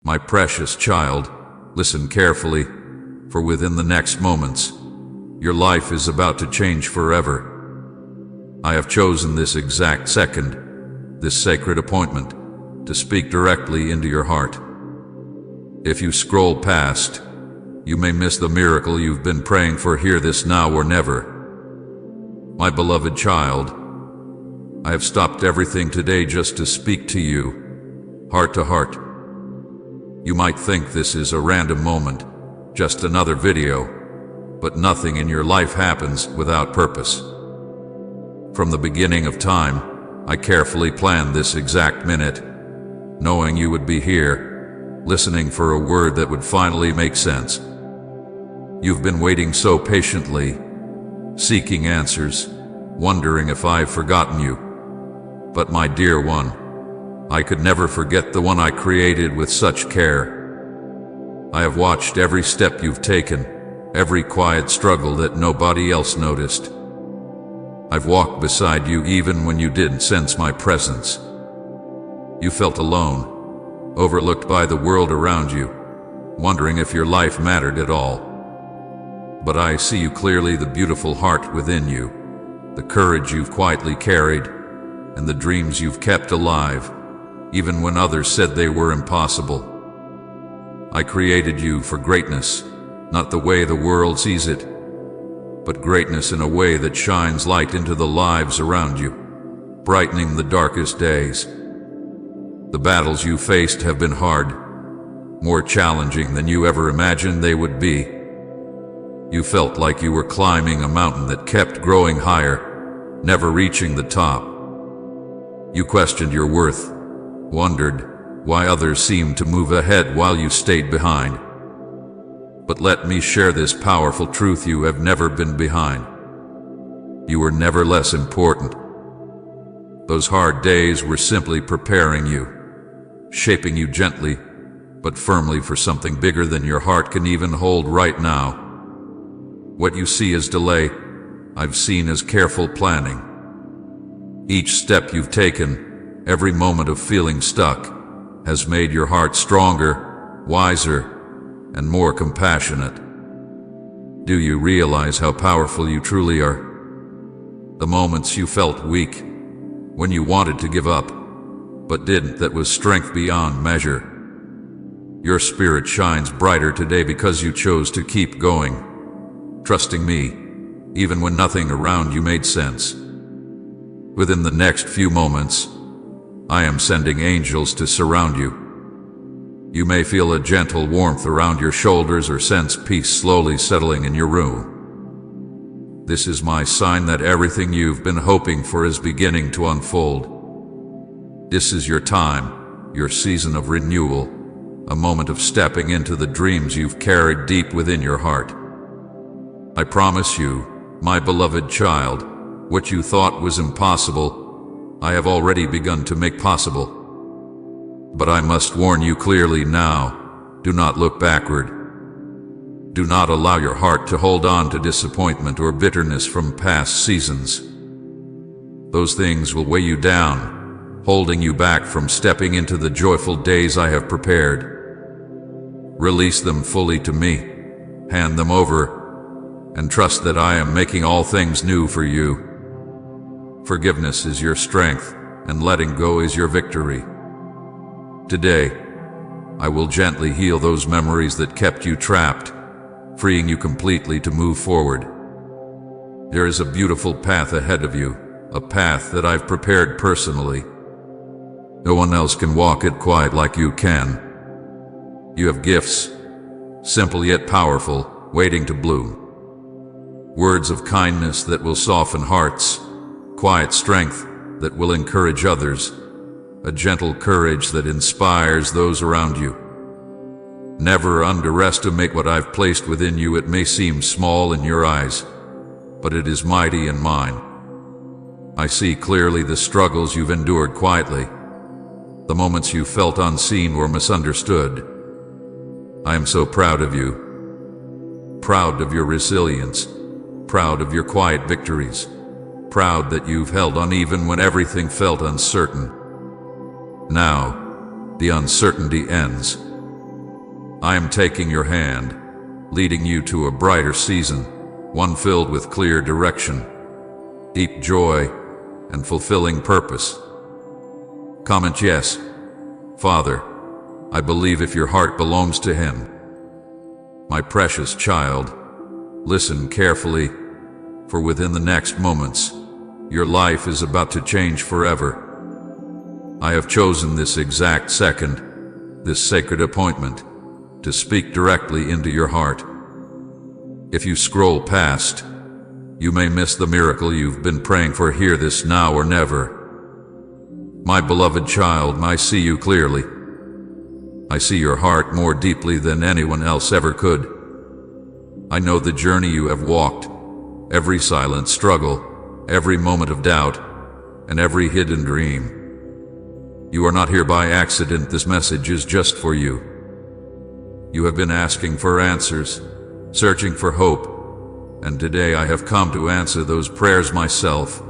My precious child, listen carefully, for within the next moments, your life is about to change forever. I have chosen this exact second, this sacred appointment, to speak directly into your heart. If you scroll past, you may miss the miracle you've been praying for. Hear this now or never. My beloved child, I have stopped everything today just to speak to you, heart to heart. You might think this is a random moment, just another video, but nothing in your life happens without purpose. From the beginning of time, I carefully planned this exact minute, knowing you would be here, listening for a word that would finally make sense. You've been waiting so patiently, seeking answers, wondering if I've forgotten you. But my dear one, I could never forget the one I created with such care. I have watched every step you've taken, every quiet struggle that nobody else noticed. I've walked beside you even when you didn't sense my presence. You felt alone, overlooked by the world around you, wondering if your life mattered at all. But I see you clearly, the beautiful heart within you, the courage you've quietly carried, and the dreams you've kept alive, even when others said they were impossible. I created you for greatness, not the way the world sees it, but greatness in a way that shines light into the lives around you, brightening the darkest days. The battles you faced have been hard, more challenging than you ever imagined they would be. You felt like you were climbing a mountain that kept growing higher, never reaching the top. You questioned your worth, wondered why others seemed to move ahead while you stayed behind. But let me share this powerful truth: you have never been behind. You were never less important. Those hard days were simply preparing you, shaping you gently but firmly for something bigger than your heart can even hold right now. What you see as delay, I've seen as careful planning. Each step you've taken, every moment of feeling stuck, has made your heart stronger, wiser, and more compassionate. Do you realize how powerful you truly are? The moments you felt weak, when you wanted to give up, but didn't, that was strength beyond measure. Your spirit shines brighter today because you chose to keep going, trusting me, even when nothing around you made sense. Within the next few moments, I am sending angels to surround you. You may feel a gentle warmth around your shoulders or sense peace slowly settling in your room. This is my sign that everything you've been hoping for is beginning to unfold. This is your time, your season of renewal, a moment of stepping into the dreams you've carried deep within your heart. I promise you, my beloved child, what you thought was impossible, I have already begun to make possible. But I must warn you clearly now, do not look backward. Do not allow your heart to hold on to disappointment or bitterness from past seasons. Those things will weigh you down, holding you back from stepping into the joyful days I have prepared. Release them fully to me, hand them over, and trust that I am making all things new for you. Forgiveness is your strength, and letting go is your victory. Today, I will gently heal those memories that kept you trapped, freeing you completely to move forward. There is a beautiful path ahead of you, a path that I've prepared personally. No one else can walk it quite like you can. You have gifts, simple yet powerful, waiting to bloom. Words of kindness that will soften hearts, quiet strength that will encourage others, a gentle courage that inspires those around you. Never underestimate what I've placed within you. It may seem small in your eyes, but it is mighty in mine. I see clearly the struggles you've endured quietly, the moments you felt unseen or misunderstood. I am so proud of you, proud of your resilience, proud of your quiet victories, proud that you've held on even when everything felt uncertain. Now, the uncertainty ends. I am taking your hand, leading you to a brighter season, one filled with clear direction, deep joy, and fulfilling purpose. Comment yes. Father, I believe if your heart belongs to Him. My precious child, listen carefully, for within the next moments, your life is about to change forever. I have chosen this exact second, this sacred appointment, to speak directly into your heart. If you scroll past, you may miss the miracle you've been praying for. Hear this now or never. My beloved child, I see you clearly. I see your heart more deeply than anyone else ever could. I know the journey you have walked, every silent struggle, every moment of doubt, and every hidden dream. You are not here by accident. This message is just for you. You have been asking for answers, searching for hope, and today I have come to answer those prayers myself.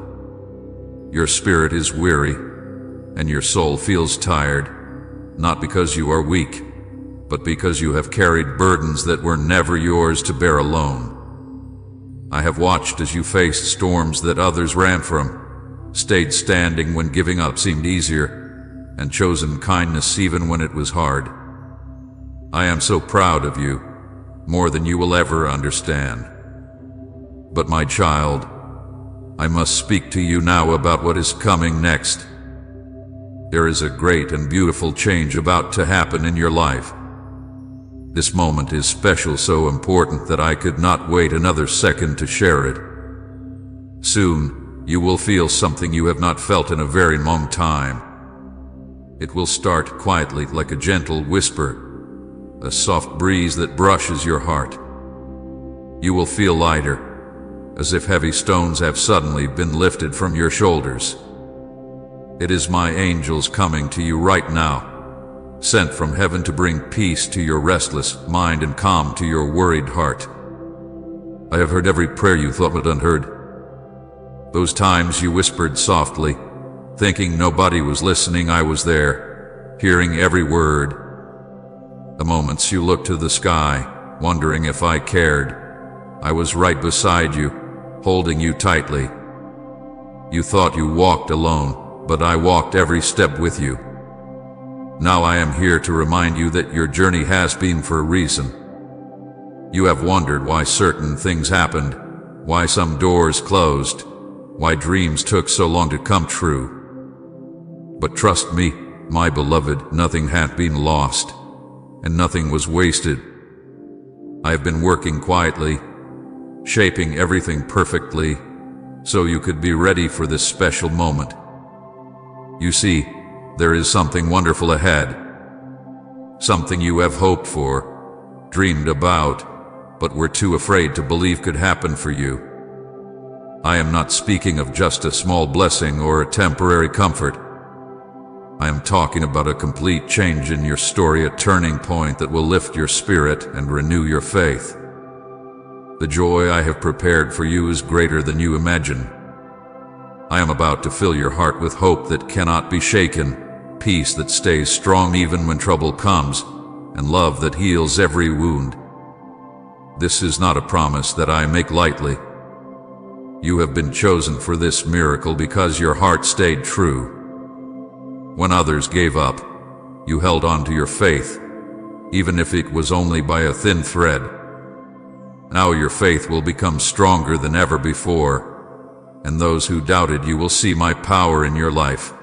Your spirit is weary, and your soul feels tired, not because you are weak, but because you have carried burdens that were never yours to bear alone. I have watched as you faced storms that others ran from, stayed standing when giving up seemed easier, and chosen kindness even when it was hard. I am so proud of you, more than you will ever understand. But my child, I must speak to you now about what is coming next. There is a great and beautiful change about to happen in your life. This moment is special, so important that I could not wait another second to share it. Soon, you will feel something you have not felt in a very long time. It will start quietly, like a gentle whisper, a soft breeze that brushes your heart. You will feel lighter, as if heavy stones have suddenly been lifted from your shoulders. It is my angels coming to you right now, sent from heaven to bring peace to your restless mind and calm to your worried heart. I have heard every prayer you thought but unheard. Those times you whispered softly, thinking nobody was listening. I was there, hearing every word. The moments you looked to the sky, wondering if I cared. I was right beside you, holding you tightly. You thought you walked alone, but I walked every step with you. Now I am here to remind you that your journey has been for a reason. You have wondered why certain things happened, why some doors closed, why dreams took so long to come true. But trust me, my beloved, nothing had been lost, and nothing was wasted. I have been working quietly, shaping everything perfectly, so you could be ready for this special moment. You see, there is something wonderful ahead. Something you have hoped for, dreamed about, but were too afraid to believe could happen for you. I am not speaking of just a small blessing or a temporary comfort. I am talking about a complete change in your story, a turning point that will lift your spirit and renew your faith. The joy I have prepared for you is greater than you imagine. I am about to fill your heart with hope that cannot be shaken, peace that stays strong even when trouble comes, and love that heals every wound. This is not a promise that I make lightly. You have been chosen for this miracle because your heart stayed true. When others gave up, you held on to your faith, even if it was only by a thin thread. Now your faith will become stronger than ever before, and those who doubted you will see my power in your life.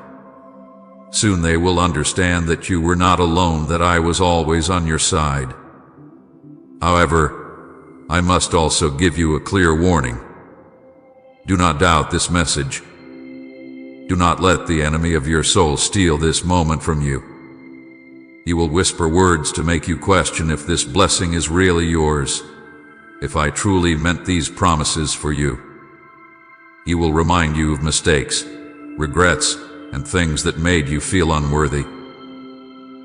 Soon they will understand that you were not alone, that I was always on your side. However, I must also give you a clear warning. Do not doubt this message. Do not let the enemy of your soul steal this moment from you. He will whisper words to make you question if this blessing is really yours, if I truly meant these promises for you. He will remind you of mistakes, regrets, and things that made you feel unworthy.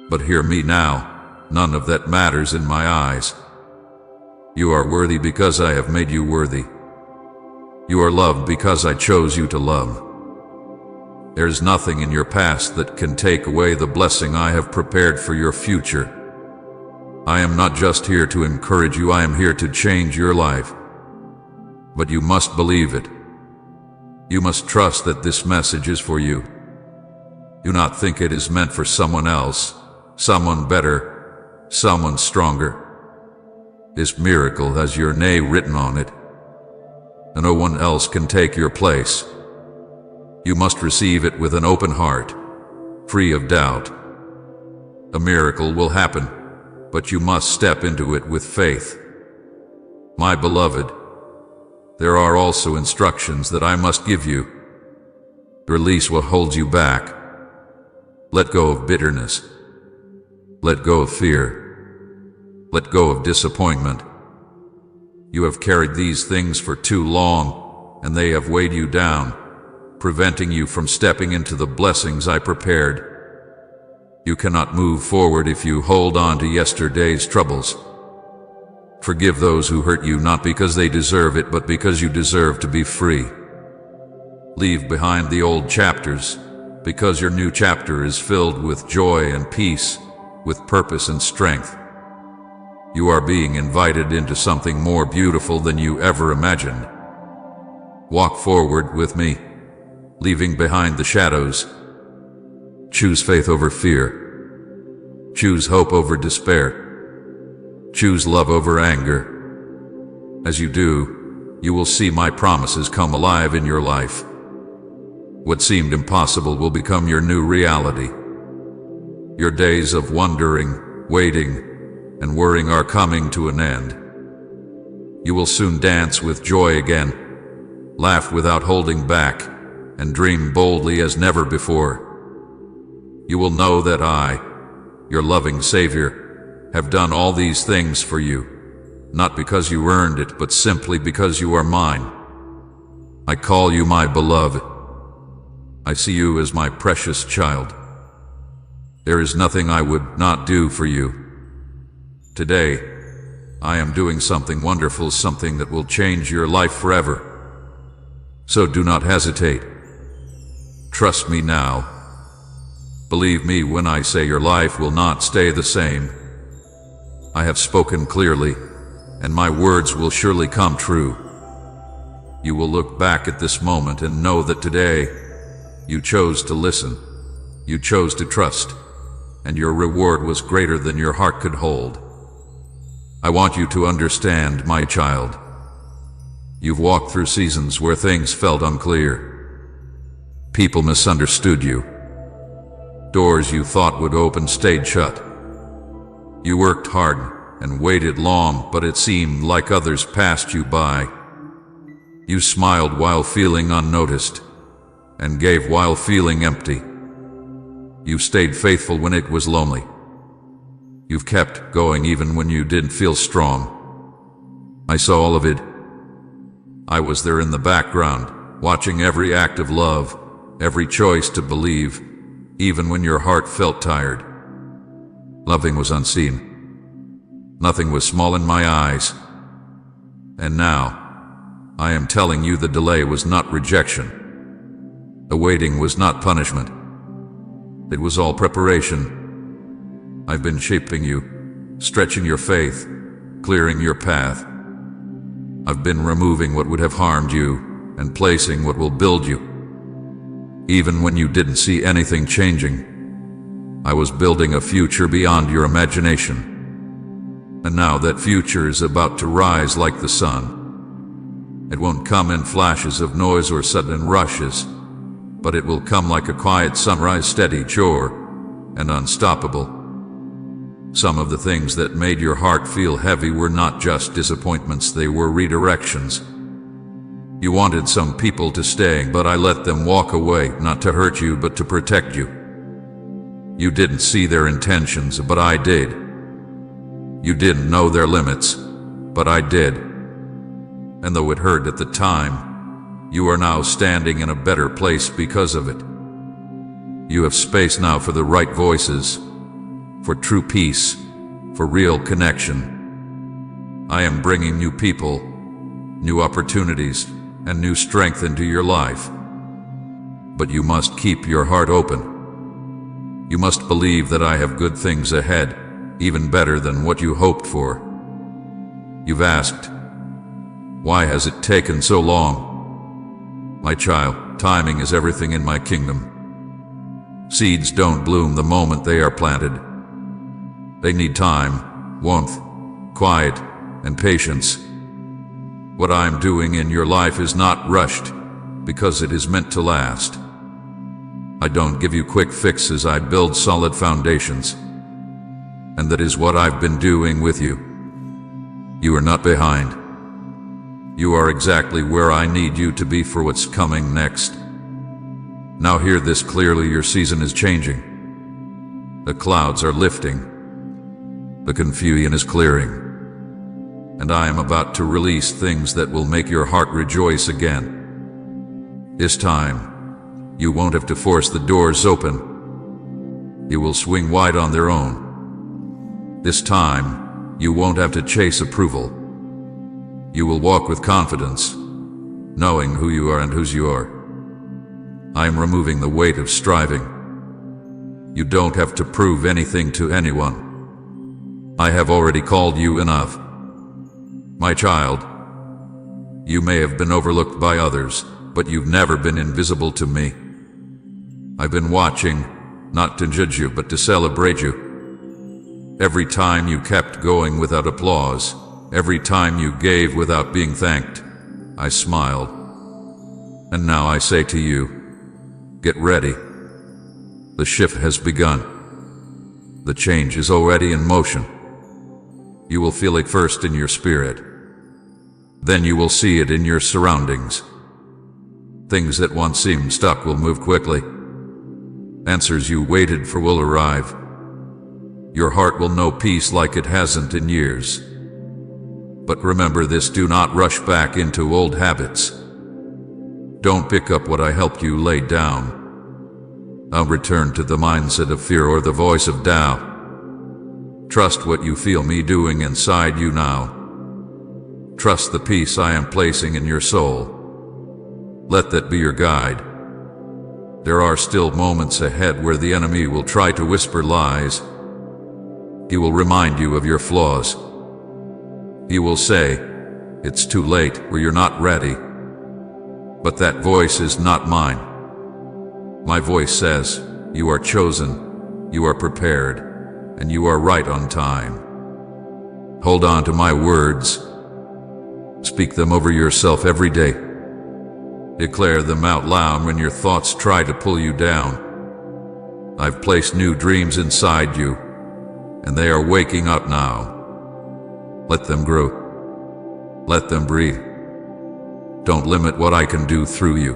But hear me now, none of that matters in my eyes. You are worthy because I have made you worthy. You are loved because I chose you to love. There's nothing in your past that can take away the blessing I have prepared for your future. I am not just here to encourage you, I am here to change your life. But you must believe it. You must trust that this message is for you. Do not think it is meant for someone else, someone better, someone stronger. This miracle has your name written on it, and no one else can take your place. You must receive it with an open heart, free of doubt. A miracle will happen, but you must step into it with faith. My beloved, there are also instructions that I must give you. Release what holds you back. Let go of bitterness. Let go of fear. Let go of disappointment. You have carried these things for too long, and they have weighed you down, preventing you from stepping into the blessings I prepared. You cannot move forward if you hold on to yesterday's troubles. Forgive those who hurt you, not because they deserve it, but because you deserve to be free. Leave behind the old chapters, because your new chapter is filled with joy and peace, with purpose and strength. You are being invited into something more beautiful than you ever imagined. Walk forward with me, leaving behind the shadows. Choose faith over fear. Choose hope over despair. Choose love over anger. As you do, you will see my promises come alive in your life. What seemed impossible will become your new reality. Your days of wondering, waiting, and worrying are coming to an end. You will soon dance with joy again, laugh without holding back, and dream boldly as never before. You will know that I, your loving Savior, have done all these things for you, not because you earned it, but simply because you are mine. I call you my beloved. I see you as my precious child. There is nothing I would not do for you. Today, I am doing something wonderful, something that will change your life forever. So do not hesitate. Trust me now. Believe me when I say your life will not stay the same. I have spoken clearly, and my words will surely come true. You will look back at this moment and know that today, you chose to listen, you chose to trust, and your reward was greater than your heart could hold. I want you to understand, my child. You've walked through seasons where things felt unclear. People misunderstood you. Doors you thought would open stayed shut. You worked hard and waited long, but it seemed like others passed you by. You smiled while feeling unnoticed, and gave while feeling empty. You stayed faithful when it was lonely. You've kept going even when you didn't feel strong. I saw all of it. I was there in the background, watching every act of love, every choice to believe, even when your heart felt tired. Loving was unseen. Nothing was small in my eyes. And now, I am telling you the delay was not rejection. The waiting was not punishment. It was all preparation. I've been shaping you, stretching your faith, clearing your path. I've been removing what would have harmed you and placing what will build you. Even when you didn't see anything changing, I was building a future beyond your imagination. And now that future is about to rise like the sun. It won't come in flashes of noise or sudden rushes, but it will come like a quiet sunrise, steady, sure, and unstoppable. Some of the things that made your heart feel heavy were not just disappointments, they were redirections. You wanted some people to stay, but I let them walk away, not to hurt you, but to protect you. You didn't see their intentions, but I did. You didn't know their limits, but I did. And though it hurt at the time, you are now standing in a better place because of it. You have space now for the right voices, for true peace, for real connection. I am bringing new people, new opportunities, and new strength into your life. But you must keep your heart open. You must believe that I have good things ahead, even better than what you hoped for. You've asked, why has it taken so long? My child, timing is everything in my kingdom. Seeds don't bloom the moment they are planted. They need time, warmth, quiet, and patience. What I'm doing in your life is not rushed, because it is meant to last. I don't give you quick fixes, I build solid foundations. And that is what I've been doing with you. You are not behind. You are exactly where I need you to be for what's coming next. Now hear this clearly, your season is changing. The clouds are lifting. The confusion is clearing. And I am about to release things that will make your heart rejoice again. This time, you won't have to force the doors open. You will swing wide on their own. This time, you won't have to chase approval. You will walk with confidence, knowing who you are and whose you are. I am removing the weight of striving. You don't have to prove anything to anyone. I have already called you enough. My child, you may have been overlooked by others, but you've never been invisible to me. I've been watching, not to judge you, but to celebrate you. Every time you kept going without applause, every time you gave without being thanked, I smiled. And now I say to you, get ready. The shift has begun. The change is already in motion. You will feel it first in your spirit. Then you will see it in your surroundings. Things that once seemed stuck will move quickly. Answers you waited for will arrive. Your heart will know peace like it hasn't in years. But remember this, do not rush back into old habits. Don't pick up what I helped you lay down. I'll return to the mindset of fear or the voice of doubt. Trust what you feel me doing inside you now. Trust the peace I am placing in your soul. Let that be your guide. There are still moments ahead where the enemy will try to whisper lies. He will remind you of your flaws. He will say, it's too late, or you're not ready. But that voice is not mine. My voice says, you are chosen, you are prepared, and you are right on time. Hold on to my words. Speak them over yourself every day. Declare them out loud when your thoughts try to pull you down. I've placed new dreams inside you, and they are waking up now. Let them grow. Let them breathe. Don't limit what I can do through you.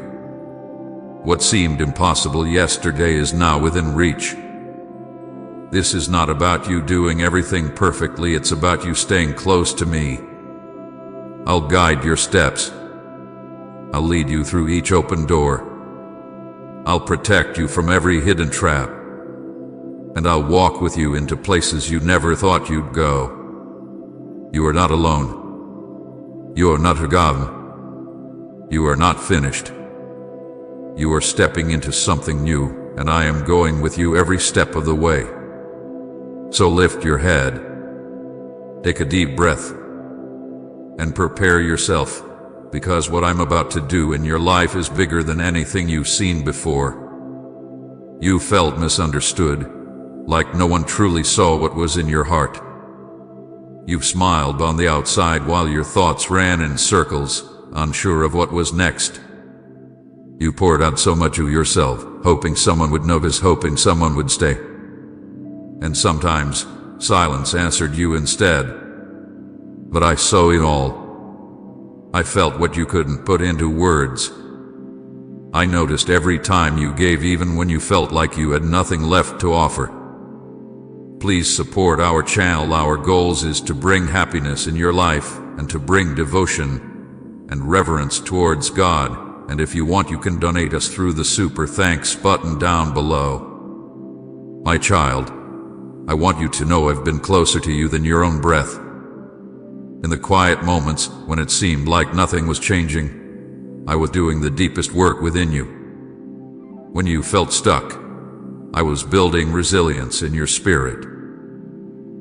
What seemed impossible yesterday is now within reach. This is not about you doing everything perfectly, it's about you staying close to me. I'll guide your steps. I'll lead you through each open door. I'll protect you from every hidden trap. And I'll walk with you into places you never thought you'd go. You are not alone. You are not forgotten. You are not finished. You are stepping into something new, and I am going with you every step of the way. So lift your head, take a deep breath, and prepare yourself, because what I'm about to do in your life is bigger than anything you've seen before. You felt misunderstood, like no one truly saw what was in your heart. You've smiled on the outside while your thoughts ran in circles, unsure of what was next. You poured out so much of yourself, hoping someone would notice, hoping someone would stay. And sometimes, silence answered you instead. But I saw it all. I felt what you couldn't put into words. I noticed every time you gave, even when you felt like you had nothing left to offer. Please support our channel. Our goals is to bring happiness in your life and to bring devotion and reverence towards God. And if you want, you can donate us through the super thanks button down below. My child, I want you to know I've been closer to you than your own breath. In the quiet moments when it seemed like nothing was changing, I was doing the deepest work within you. When you felt stuck, I was building resilience in your spirit.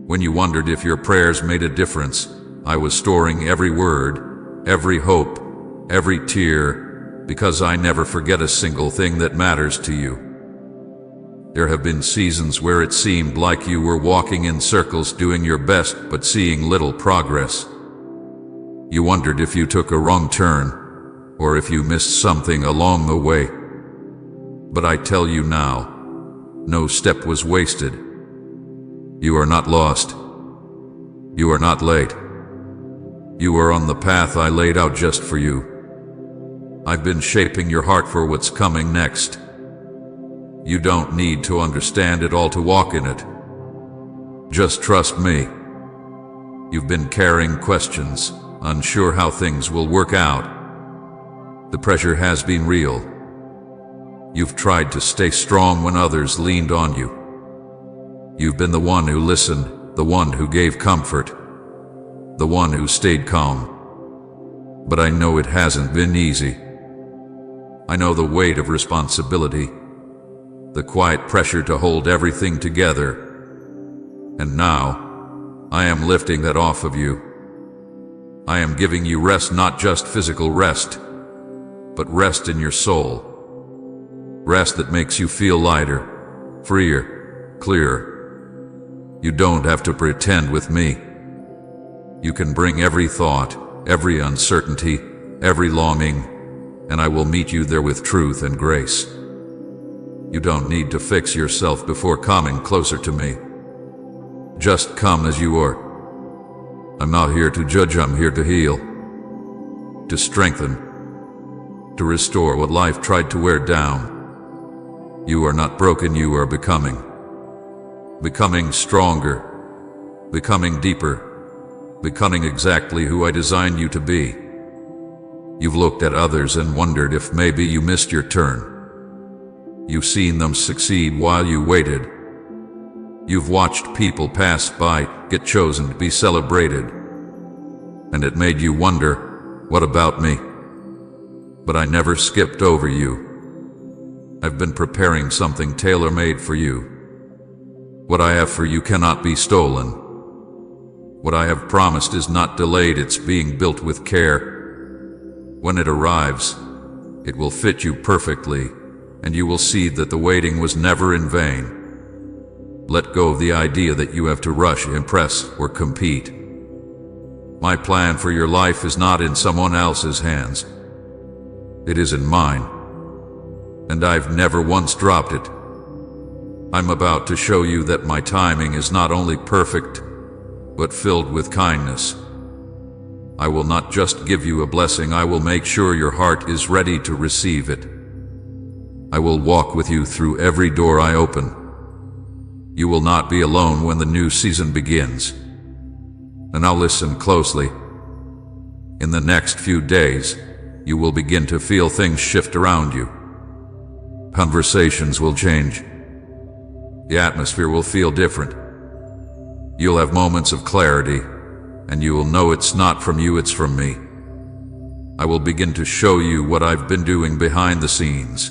When you wondered if your prayers made a difference, I was storing every word, every hope, every tear, because I never forget a single thing that matters to you. There have been seasons where it seemed like you were walking in circles doing your best but seeing little progress. You wondered if you took a wrong turn, or if you missed something along the way. But I tell you now, no step was wasted. You are not lost. You are not late. You are on the path I laid out just for you. I've been shaping your heart for what's coming next. You don't need to understand it all to walk in it. Just trust me. You've been carrying questions, unsure how things will work out. The pressure has been real. You've tried to stay strong when others leaned on you. You've been the one who listened, the one who gave comfort, the one who stayed calm. But I know it hasn't been easy. I know the weight of responsibility, the quiet pressure to hold everything together. And now, I am lifting that off of you. I am giving you rest, not just physical rest, but rest in your soul. Rest that makes you feel lighter, freer, clearer. You don't have to pretend with me. You can bring every thought, every uncertainty, every longing, and I will meet you there with truth and grace. You don't need to fix yourself before coming closer to me. Just come as you are. I'm not here to judge, I'm here to heal, to strengthen, to restore what life tried to wear down. You are not broken, you are becoming stronger, becoming deeper, becoming exactly who I designed you to be. You've looked at others and wondered if maybe you missed your turn. You've seen them succeed while you waited. You've watched people pass by, get chosen to be celebrated. And it made you wonder, what about me? But I never skipped over you. I've been preparing something tailor-made for you. What I have for you cannot be stolen. What I have promised is not delayed, it's being built with care. When it arrives, it will fit you perfectly, and you will see that the waiting was never in vain. Let go of the idea that you have to rush, impress, or compete. My plan for your life is not in someone else's hands. It is in mine. And I've never once dropped it. I'm about to show you that my timing is not only perfect, but filled with kindness. I will not just give you a blessing, I will make sure your heart is ready to receive it. I will walk with you through every door I open. You will not be alone when the new season begins. And now listen closely. In the next few days, you will begin to feel things shift around you. Conversations will change. The atmosphere will feel different. You'll have moments of clarity, and you will know it's not from you, it's from me. I will begin to show you what I've been doing behind the scenes.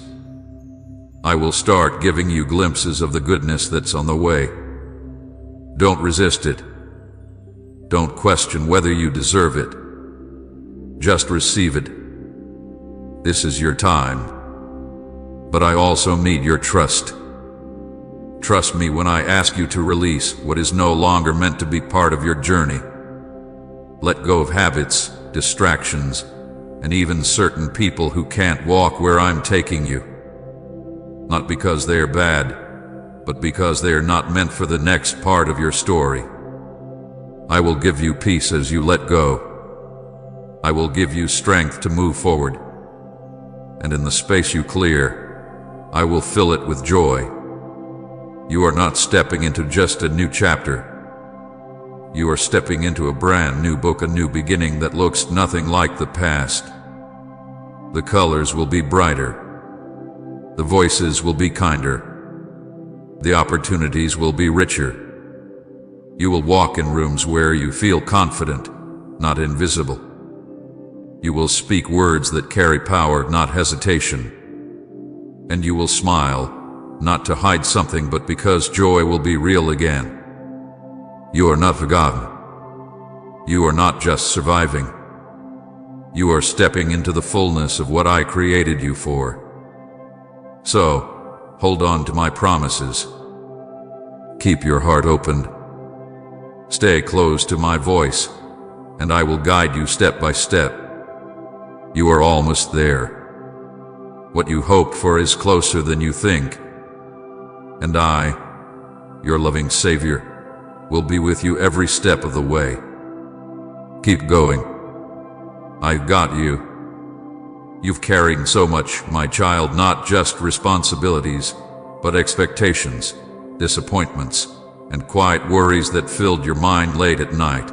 I will start giving you glimpses of the goodness that's on the way. Don't resist it. Don't question whether you deserve it. Just receive it. This is your time. But I also need your trust. Trust me when I ask you to release what is no longer meant to be part of your journey. Let go of habits, distractions, and even certain people who can't walk where I'm taking you. Not because they are bad, but because they are not meant for the next part of your story. I will give you peace as you let go. I will give you strength to move forward. And in the space you clear, I will fill it with joy. You are not stepping into just a new chapter. You are stepping into a brand new book, a new beginning that looks nothing like the past. The colors will be brighter. The voices will be kinder. The opportunities will be richer. You will walk in rooms where you feel confident, not invisible. You will speak words that carry power, not hesitation. And you will smile, not to hide something, but because joy will be real again. You are not forgotten. You are not just surviving. You are stepping into the fullness of what I created you for. So, hold on to my promises. Keep your heart open. Stay close to my voice, and I will guide you step by step. You are almost there. What you hope for is closer than you think. And I, your loving Savior, will be with you every step of the way. Keep going. I've got you. You've carried so much, my child, not just responsibilities, but expectations, disappointments, and quiet worries that filled your mind late at night.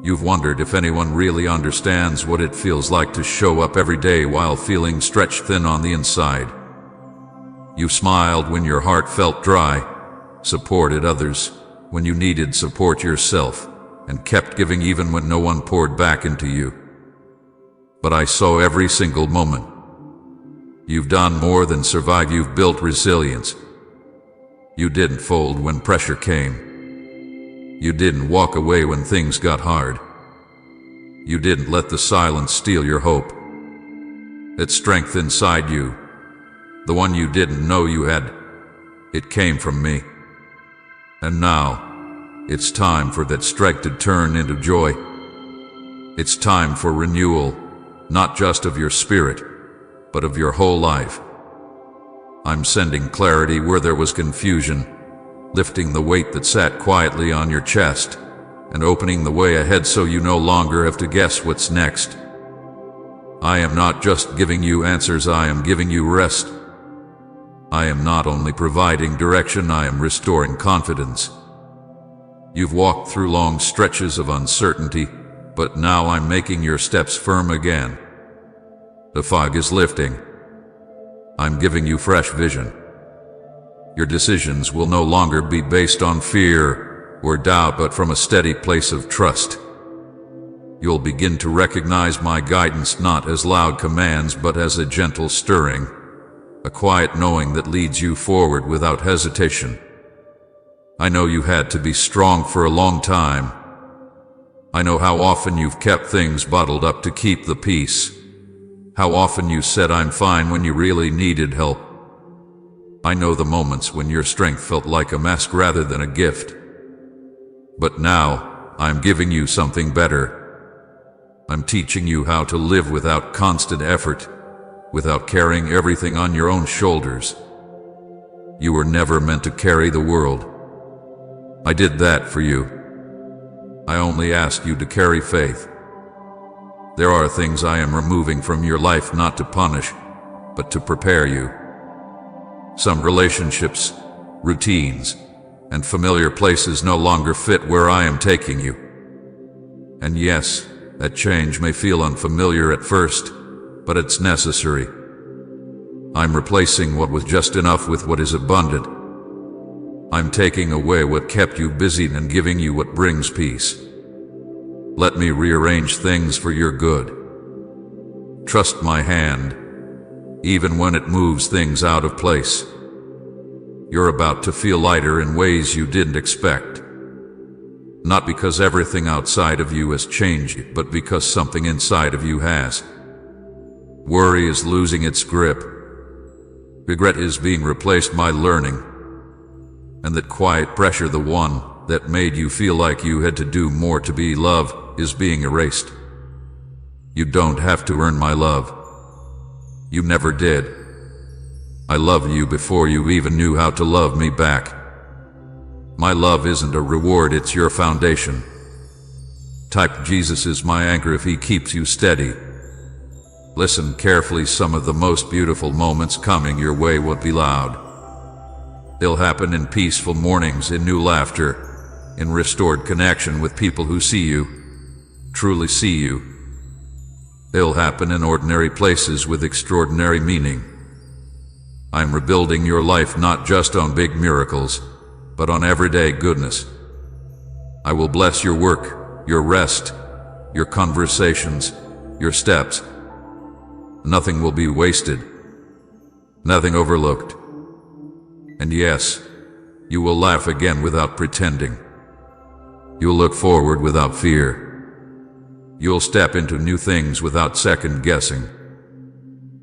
You've wondered if anyone really understands what it feels like to show up every day while feeling stretched thin on the inside. You smiled when your heart felt dry, supported others when you needed support yourself, and kept giving even when no one poured back into you. But I saw every single moment. You've done more than survive. You've built resilience. You didn't fold when pressure came. You didn't walk away when things got hard. You didn't let the silence steal your hope. That strength inside you, the one you didn't know you had, it came from me. And now, it's time for that strength to turn into joy. It's time for renewal, not just of your spirit, but of your whole life. I'm sending clarity where there was confusion, lifting the weight that sat quietly on your chest, and opening the way ahead so you no longer have to guess what's next. I am not just giving you answers, I am giving you rest. I am not only providing direction, I am restoring confidence. You've walked through long stretches of uncertainty, but now I'm making your steps firm again. The fog is lifting. I'm giving you fresh vision. Your decisions will no longer be based on fear or doubt, but from a steady place of trust. You'll begin to recognize my guidance not as loud commands, but as a gentle stirring, a quiet knowing that leads you forward without hesitation. I know you had to be strong for a long time. I know how often you've kept things bottled up to keep the peace. How often you said I'm fine when you really needed help. I know the moments when your strength felt like a mask rather than a gift. But now, I'm giving you something better. I'm teaching you how to live without constant effort, without carrying everything on your own shoulders. You were never meant to carry the world. I did that for you. I only ask you to carry faith. There are things I am removing from your life not to punish, but to prepare you. Some relationships, routines, and familiar places no longer fit where I am taking you. And yes, that change may feel unfamiliar at first, but it's necessary. I'm replacing what was just enough with what is abundant. I'm taking away what kept you busy and giving you what brings peace. Let me rearrange things for your good. Trust my hand, even when it moves things out of place. You're about to feel lighter in ways you didn't expect. Not because everything outside of you has changed, but because something inside of you has. Worry is losing its grip. Regret is being replaced by learning. And that quiet pressure, the one that made you feel like you had to do more to be loved, is being erased. You don't have to earn my love. You never did. I love you before you even knew how to love me back. My love isn't a reward, it's your foundation. Type Jesus is my anchor if he keeps you steady. Listen carefully, some of the most beautiful moments coming your way won't be loud. They'll happen in peaceful mornings, in new laughter, in restored connection with people who see you, truly see you. They'll happen in ordinary places with extraordinary meaning. I'm rebuilding your life not just on big miracles, but on everyday goodness. I will bless your work, your rest, your conversations, your steps. Nothing will be wasted, nothing overlooked. And yes, you will laugh again without pretending. You'll look forward without fear. You'll step into new things without second guessing.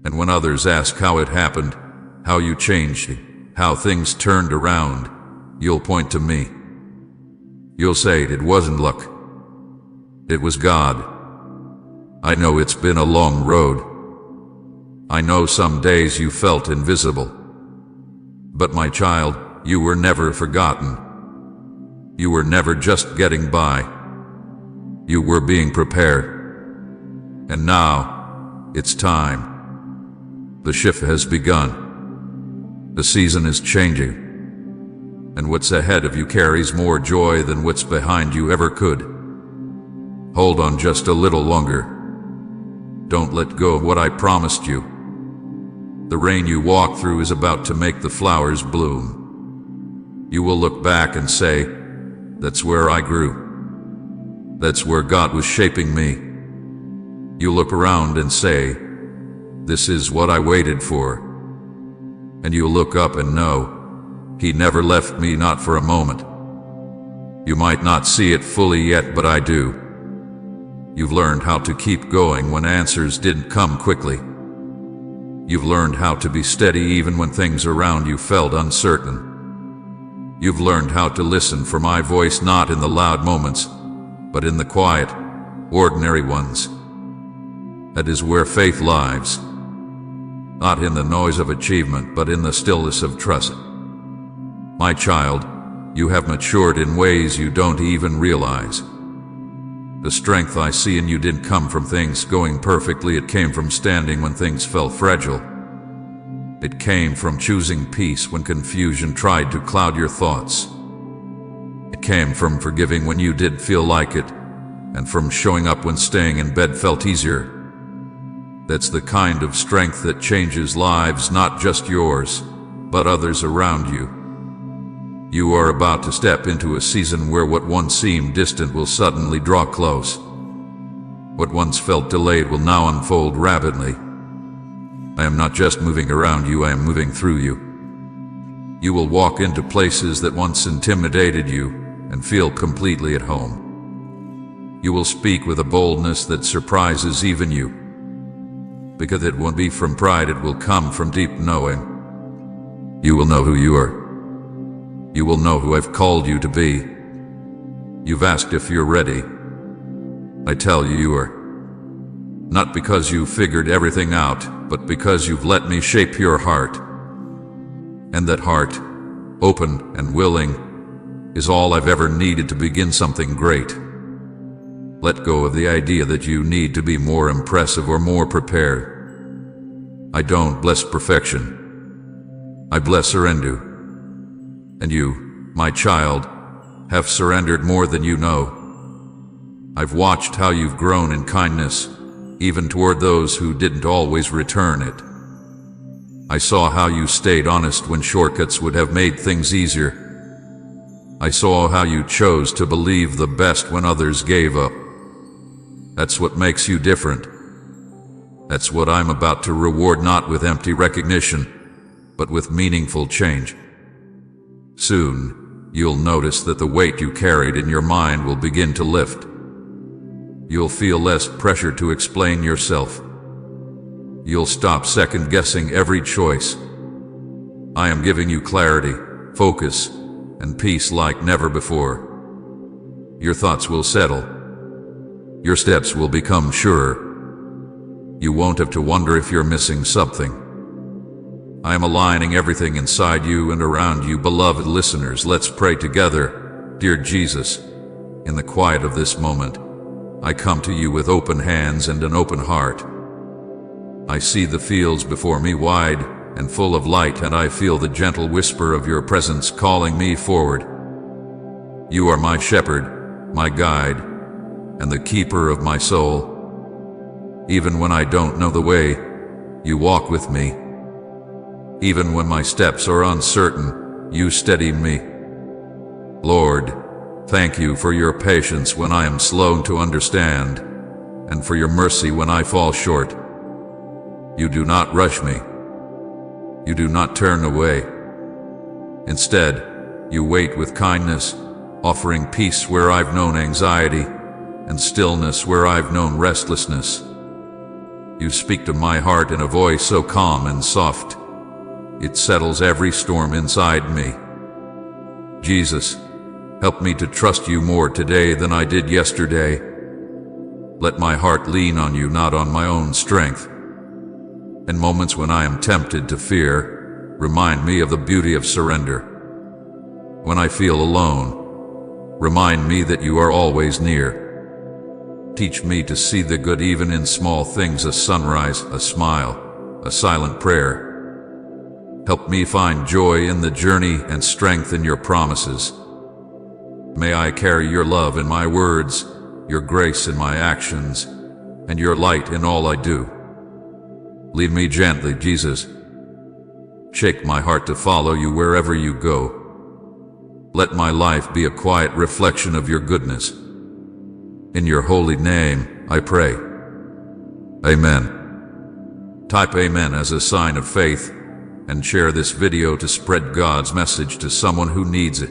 And when others ask how it happened, how you changed, how things turned around, you'll point to me. You'll say it wasn't luck. It was God. I know it's been a long road. I know some days you felt invisible. But my child, you were never forgotten. You were never just getting by. You were being prepared. And now, it's time. The shift has begun. The season is changing. And what's ahead of you carries more joy than what's behind you ever could. Hold on just a little longer. Don't let go of what I promised you. The rain you walk through is about to make the flowers bloom. You will look back and say, that's where I grew. That's where God was shaping me. You look around and say, this is what I waited for. And you look up and know, He never left me, not for a moment. You might not see it fully yet, but I do. You've learned how to keep going when answers didn't come quickly. You've learned how to be steady even when things around you felt uncertain. You've learned how to listen for my voice, not in the loud moments, but in the quiet, ordinary ones. That is where faith lives. Not in the noise of achievement, but in the stillness of trust. My child, you have matured in ways you don't even realize. The strength I see in you didn't come from things going perfectly. It came from standing when things felt fragile. It came from choosing peace when confusion tried to cloud your thoughts. It came from forgiving when you did feel like it, and from showing up when staying in bed felt easier. That's the kind of strength that changes lives, not just yours, but others around you. You are about to step into a season where what once seemed distant will suddenly draw close. What once felt delayed will now unfold rapidly. I am not just moving around you, I am moving through you. You will walk into places that once intimidated you and feel completely at home. You will speak with a boldness that surprises even you. Because it won't be from pride, it will come from deep knowing. You will know who you are. You will know who I've called you to be. You've asked if you're ready. I tell you, you are. Not because you figured everything out, but because you've let me shape your heart. And that heart, open and willing, is all I've ever needed to begin something great. Let go of the idea that you need to be more impressive or more prepared. I don't bless perfection. I bless surrender. And you, my child, have surrendered more than you know. I've watched how you've grown in kindness, even toward those who didn't always return it. I saw how you stayed honest when shortcuts would have made things easier. I saw how you chose to believe the best when others gave up. That's what makes you different. That's what I'm about to reward, not with empty recognition, but with meaningful change. Soon, you'll notice that the weight you carried in your mind will begin to lift. You'll feel less pressure to explain yourself. You'll stop second-guessing every choice. I am giving you clarity, focus, and peace like never before. Your thoughts will settle. Your steps will become surer. You won't have to wonder if you're missing something. I am aligning everything inside you and around you. Beloved listeners, let's pray together. Dear Jesus, in the quiet of this moment, I come to you with open hands and an open heart. I see the fields before me wide and full of light, and I feel the gentle whisper of your presence calling me forward. You are my shepherd, my guide, and the keeper of my soul. Even when I don't know the way, you walk with me. Even when my steps are uncertain, you steady me. Lord, thank you for your patience when I am slow to understand, and for your mercy when I fall short. You do not rush me. You do not turn away. Instead, you wait with kindness, offering peace where I've known anxiety and stillness where I've known restlessness. You speak to my heart in a voice so calm and soft. It settles every storm inside me. Jesus, help me to trust you more today than I did yesterday. Let my heart lean on you, not on my own strength. In moments when I am tempted to fear, remind me of the beauty of surrender. When I feel alone, remind me that you are always near. Teach me to see the good even in small things, a sunrise, a smile, a silent prayer. Help me find joy in the journey and strength in your promises. May I carry your love in my words, your grace in my actions, and your light in all I do. Lead me gently, Jesus. Shake my heart to follow you wherever you go. Let my life be a quiet reflection of your goodness. In your holy name, I pray. Amen. Type Amen as a sign of faith and share this video to spread God's message to someone who needs it.